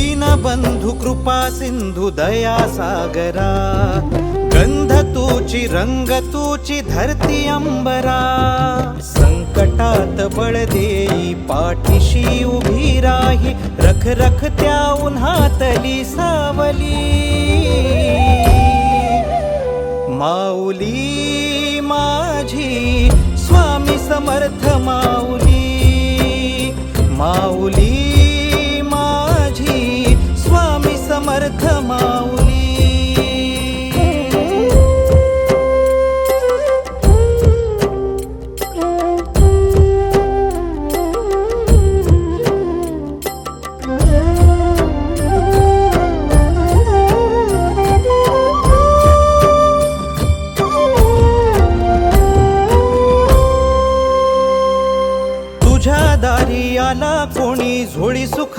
दीनबंधु कृपा सिंधु दया सागरा, गंध तूची रंग तूची धरती अंबरा, संकटात बळ देई पाठीशी उभी राही, रख रख त्या उन्हातली सावली, माऊली माझी स्वामी समर्थ माऊली, माऊली माझी स्वामी समर्थ माऊली. तुझ्या दारी आला कोणी झोळी सुखा